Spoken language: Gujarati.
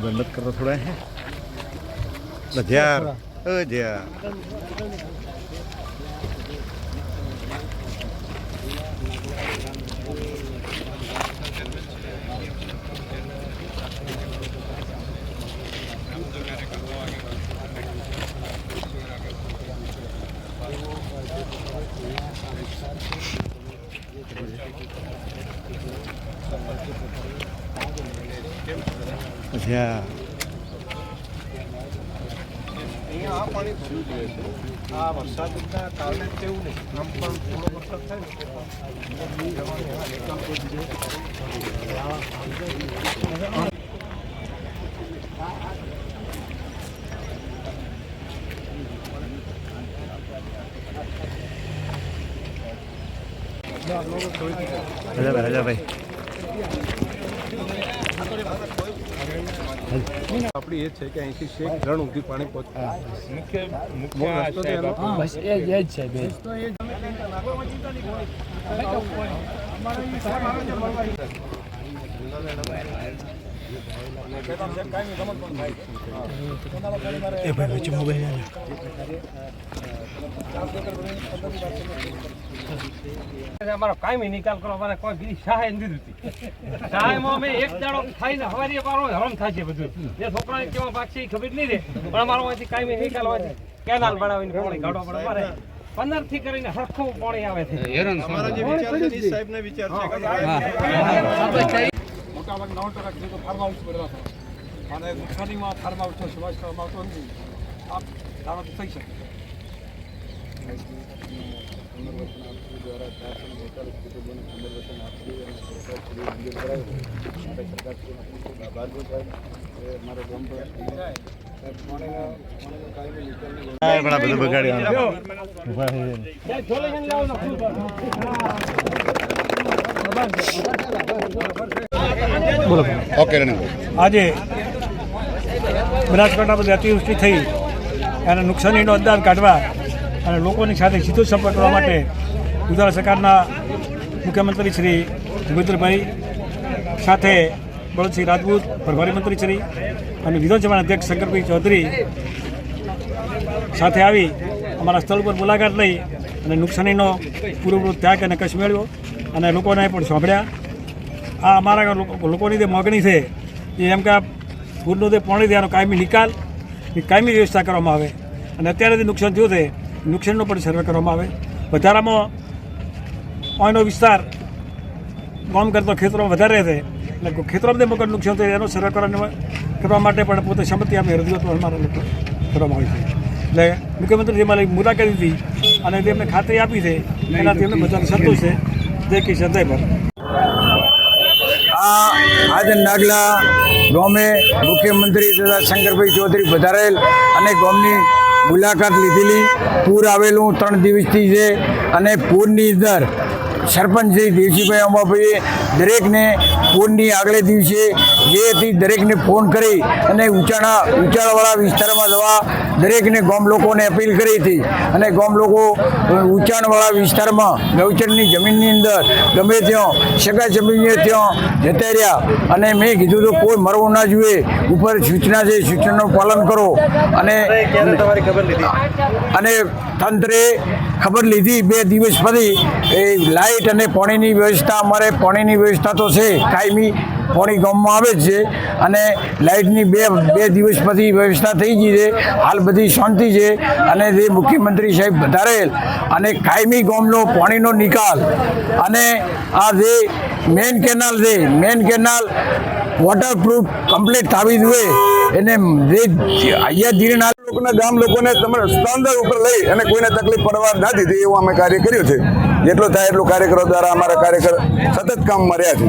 बंद मत करो थोड़ा है यार यार अच्छा અહીંયા આ પાણી ભર્યું જ રહેશે આ વરસાદના કારણે તેવું નહીં આમ પણ થોડો વરસાદ થાય ને ભાઈ આપણી એ છે કે અહીંથી શેખ રણ સુધી પાણી પહોંચે મુખ્ય રસ્તો તો એનો બસ એ જ છે બે અમારો કાયમી નિકાલ કરો મને કોઈ બીજી સહાય નથી દીધી સહાયમાં અમે એક દાડો ખાઈને હવારીએ પારો હરણ થાય છે બધું એ છોકરાને કેવા પાક છે એ ખબર નહીં રહે પણ અમારો અહીંથી કાયમી નિકાલ હોય છે કેનાલ બનાવીને પાણી કાઢો પડે મારે 15 થી કરીને હરખું પાણી આવે છે અમારો જે વિચાર છે ઈ સાહેબને વિચાર છે કે મોટા ભાગ 9% જેટલો ફાર્મ હાઉસ બનવા છે અને નુકસાનીમાં ફાર્મ હાઉસનો સમાવેશ કરવામાં આવતો નથી આપ દાવો થઈ શકે बड़ा બધું બગાડ્યું ઓકે આજે બનાસકાંઠામાં અતિવૃષ્ટિ થઈ અને નુકસાનીનો અંદાજ કાઢવા અને લોકોની સાથે સીધો સંપર્ક કરવા માટે ગુજરાત સરકારના મુખ્યમંત્રી શ્રી ભૂપેન્દ્રભાઈ સાથે બળદસિંહ રાજપૂત પ્રભારી મંત્રી શ્રી અને વિધાનસભાના અધ્યક્ષ શંકરભાઈ ચૌધરી સાથે આવી અમારા સ્થળ પર મુલાકાત લઈ અને નુકસાનીનો પૂરેપૂરો ત્યાગ અને કચ્છ મેળવ્યો અને લોકોને પણ સાંભળ્યા આ અમારા લોકોની જે માગણી છે એ એમ કે આ પૂરનું જે પાણી છે એનો કાયમી નિકાલ કાયમી વ્યવસ્થા કરવામાં આવે અને અત્યારે જે નુકસાન થયું છે નુકસાનનો પણ સર્વે કરવામાં આવે વધારામાં અહીંનો વિસ્તાર ગામ કરતો ખેતરોમાં વધારે છે એટલે ખેતરોમાં જે મગર નુકસાન થયું એનો સર્વે કરવા માટે પણ પોતે સંમતિ આપી રજૂઆત અમારા લોકો કરવામાં આવી છે એટલે મુખ્યમંત્રી જે મારી મુલાકાત લીધી અને જે એમને ખાતરી આપી છે એનાથી એમને બધાને સંતોષ છે જય કિશન જય ભારત આજે નાગલા ગામે મુખ્યમંત્રી તથા શંકરભાઈ ચૌધરી પધારેલ અને ગામની મુલાકાત લીધેલી પૂર આવેલું 3 દિવસથી છે અને પૂરની અંદર સરપંચ શ્રી દેવજીભાઈ અંબાભાઈએ દરેકને પૂરની આગલે દિવસે જે હતી દરેકને ફોન કરી અને ઊંચાણવાળા વિસ્તારમાં જવા દરેકને ગામ લોકોને અપીલ કરી હતી અને ગામ લોકો ઊંચાણવાળા વિસ્તારમાં ગૌચરની જમીનની અંદર ગમે ત્યાં સગા જમીને ત્યાં જતા રહ્યા અને મેં કીધું તો કોઈ મરવું ના જોઈએ ઉપર સૂચના છે સૂચનાનું પાલન કરો અને તંત્રે ખબર લીધી 2 દિવસ પછી એ લાઇટ અને પાણીની વ્યવસ્થા અમારે પાણીની વ્યવસ્થા તો છે કાયમી પાણી ગામમાં આવે જ છે અને લાઇટની બે દિવસ પછી વ્યવસ્થા થઈ ગઈ છે હાલ બધી શાંતિ છે અને જે મુખ્યમંત્રી સાહેબ વધારેલ અને કાયમી ગામનો પાણીનો નિકાલ અને આ જે મેન કેનાલ છે મેન કેનાલ વોટરપ્રૂફ કમ્પ્લીટ થવી જોઈએ એને જે અહીંયા ધીરેના લોકોના ગામ લોકોને તમારે સ્ટાન્ડર્ડ ઉપર લઈ અને કોઈને તકલીફ પડવા ના દીધી એવું અમે કાર્ય કર્યું છે જેટલો થાય એટલું કાર્યકરો દ્વારા અમારા કાર્યકર સતત કામમાં રહ્યા છે।